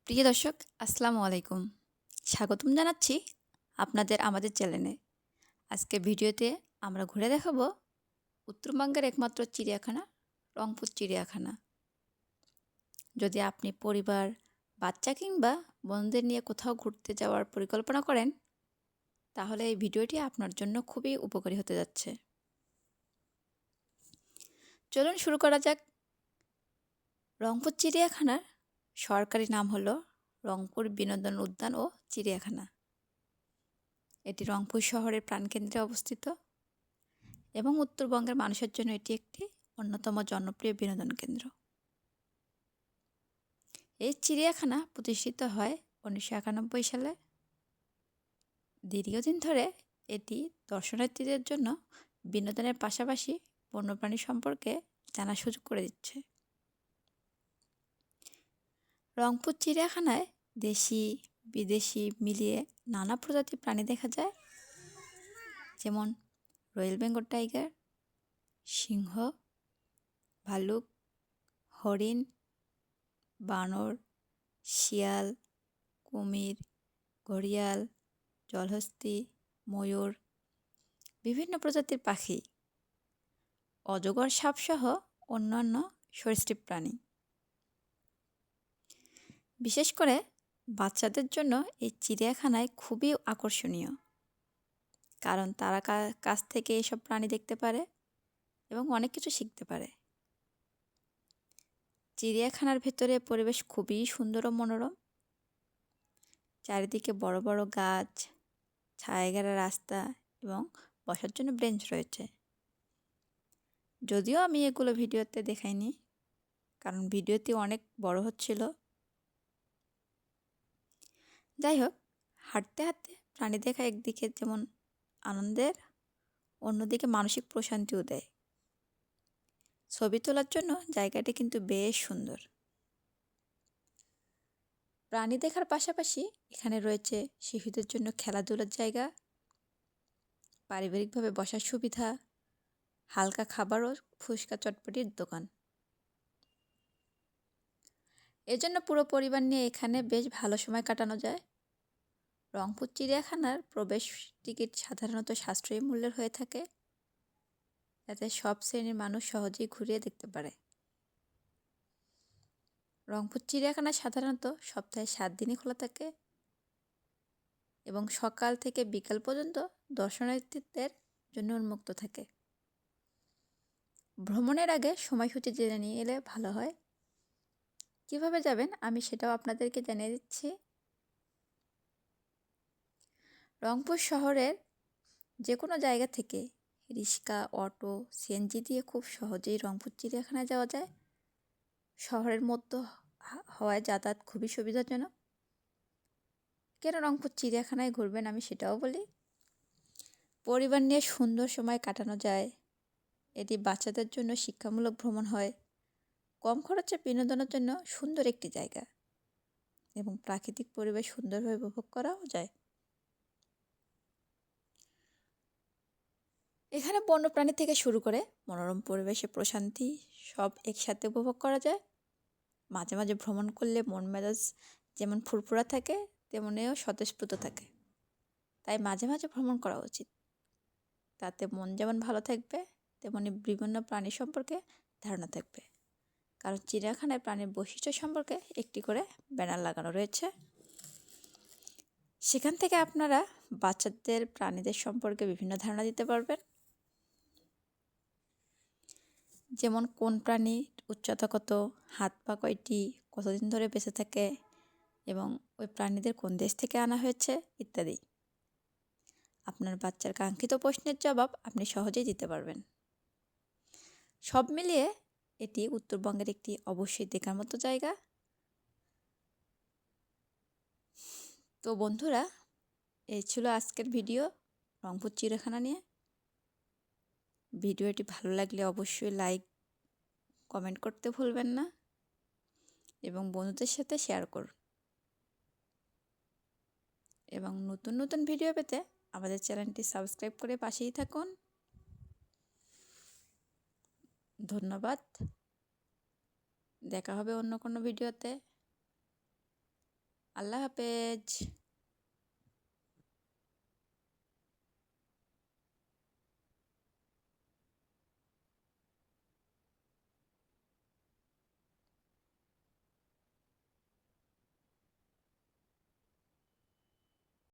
প্রিয় দর্শক, আসসালামু আলাইকুম। স্বাগতম জানাচ্ছি আপনাদের আমাদের চ্যানেলে। আজকের ভিডিওতে আমরা ঘুরে দেখাবো উত্তরবঙ্গের একমাত্র চিড়িয়াখানা, রংপুর চিড়িয়াখানা। যদি আপনি পরিবার, বাচ্চা কিংবা বন্ধুদের নিয়ে কোথাও ঘুরতে যাওয়ার পরিকল্পনা করেন, তাহলে এই ভিডিওটি আপনার জন্য খুবই উপকারী হতে যাচ্ছে। চলুন শুরু করা যাক। রংপুর চিড়িয়াখানার সরকারি নাম হলো রংপুর বিনোদন উদ্যান ও চিড়িয়াখানা। এটি রংপুর শহরের প্রাণকেন্দ্রে অবস্থিত এবং উত্তরবঙ্গের মানুষের জন্য এটি একটি অন্যতম জনপ্রিয় বিনোদন কেন্দ্র। এই চিড়িয়াখানা প্রতিষ্ঠিত হয় 1991 সালে। দীর্ঘদিন ধরে এটি দর্শনার্থীদের জন্য বিনোদনের পাশাপাশি বন্যপ্রাণী সম্পর্কে জানার সুযোগ করে দিচ্ছে। রংপুর চিড়িয়াখানায় দেশি বিদেশি মিলিয়ে নানা প্রজাতির প্রাণী দেখা যায়, যেমন রয়্যাল বেঙ্গল টাইগার, সিংহ, ভালুক, হরিণ, বানর, শিয়াল, কুমির, ঘড়িয়াল, জলহস্তী, ময়ূর, বিভিন্ন প্রজাতির পাখি, অজগর সাপসহ অন্যান্য সরীসৃপ প্রাণী। বিশেষ করে বাচ্চাদের জন্য এই চিড়িয়াখানায় খুবই আকর্ষণীয়, কারণ তারা কাছ থেকে এসব প্রাণী দেখতে পারে এবং অনেক কিছু শিখতে পারে। চিড়িয়াখানার ভেতরে পরিবেশ খুবই সুন্দর ও মনোরম। চারিদিকে বড় বড় গাছ, ছায়াঘেরা রাস্তা এবং বসার জন্য বেঞ্চ রয়েছে। যদিও আমি এগুলো ভিডিওতে দেখাইনি, কারণ ভিডিওতে অনেক বড় হচ্ছিল। যাই হোক, হাঁটতে হাঁটতে প্রাণী দেখা একদিকে যেমন আনন্দের, অন্যদিকে মানসিক প্রশান্তিও দেয়। ছবি তোলার জন্য জায়গাটি কিন্তু বেশ সুন্দর। প্রাণী দেখার পাশাপাশি এখানে রয়েছে শিশুদের জন্য খেলাধুলার জায়গা, পারিবারিকভাবে বসার সুবিধা, হালকা খাবার ও ফুচকা চটপটির দোকান। এজন্য পুরো পরিবার নিয়ে এখানে বেশ ভালো সময় কাটানো যায়। রংপুর চিড়িয়াখানার প্রবেশ টিকিট সাধারণত সাশ্রয়ী মূল্যের হয়ে থাকে, যাতে সব শ্রেণীর মানুষ সহজেই ঘুরিয়ে দেখতে পারে। রংপুর চিড়িয়াখানা সাধারণত সপ্তাহে 7 দিনই খোলা থাকে এবং সকাল থেকে বিকাল পর্যন্ত দর্শনার্থীদের জন্য উন্মুক্ত থাকে। ভ্রমণের আগে সময়সূচি জেনে নিয়ে এলে ভালো হয়। কিভাবে যাবেন আমি সেটাও আপনাদেরকে জানিয়ে দিচ্ছি। রংপুর শহরের যে কোনো জায়গা থেকে রিক্সা, অটো, সিএনজি দিয়ে খুব সহজেই রংপুর চিড়িয়াখানায় যাওয়া যায়। শহরের মধ্যে হওয়ায় যাতায়াত খুবই সুবিধাজনক। কেন রংপুর চিড়িয়াখানায় ঘুরবেন আমি সেটাও বলি। পরিবার নিয়ে সুন্দর সময় কাটানো যায়। এটি বাচ্চাদের জন্য শিক্ষামূলক ভ্রমণ হয়। কম খরচে বিনোদনের জন্য সুন্দর একটি জায়গা এবং প্রাকৃতিক পরিবেশ সুন্দরভাবে উপভোগ করাও যায়। এখানে বন্যপ্রাণী থেকে শুরু করে মনোরম পরিবেশে প্রশান্তি সব একসাথে উপভোগ করা যায়। মাঝে মাঝে ভ্রমণ করলে মন মেজাজ যেমন ফুরফুরা থাকে, তেমনিও স্বতঃস্ফূর্ত থাকে। তাই মাঝে মাঝে ভ্রমণ করা উচিত। তাতে মন যেমন ভালো থাকবে, তেমনি বিভিন্ন প্রাণী সম্পর্কে ধারণা থাকবে। কারণ চিড়িয়াখানায় প্রাণীর বৈশিষ্ট্য সম্পর্কে একটি করে ব্যানার লাগানো রয়েছে। সেখান থেকে আপনারা বাচ্চাদের প্রাণীদের সম্পর্কে বিভিন্ন ধারণা দিতে পারবেন, যেমন কোন প্রাণীর উচ্চতা কত, হাত পা কয়টি, কতদিন ধরে বেঁচে থাকে এবং ওই প্রাণীদের কোন দেশ থেকে আনা হয়েছে ইত্যাদি। আপনার বাচ্চার কাঙ্ক্ষিত প্রশ্নের জবাব আপনি সহজেই দিতে পারবেন। সব মিলিয়ে এটি উত্তরবঙ্গের একটি অবশ্যই দেখার মতো জায়গা। তো বন্ধুরা, এই ছিল আজকের ভিডিও রংপুর চিড়িয়াখানা নিয়ে। ভিডিওটি ভালো লাগলে অবশ্যই লাইক, কমেন্ট করতে ভুলবেন না এবং বন্ধুদের সাথে শেয়ার করুন। এবং নতুন নতুন ভিডিও পেতে আমাদের চ্যানেলটি সাবস্ক্রাইব করে পাশেই থাকুন। ধন্যবাদ। দেখা হবে অন্য কোনো ভিডিওতে। আল্লাহ হাফেজ।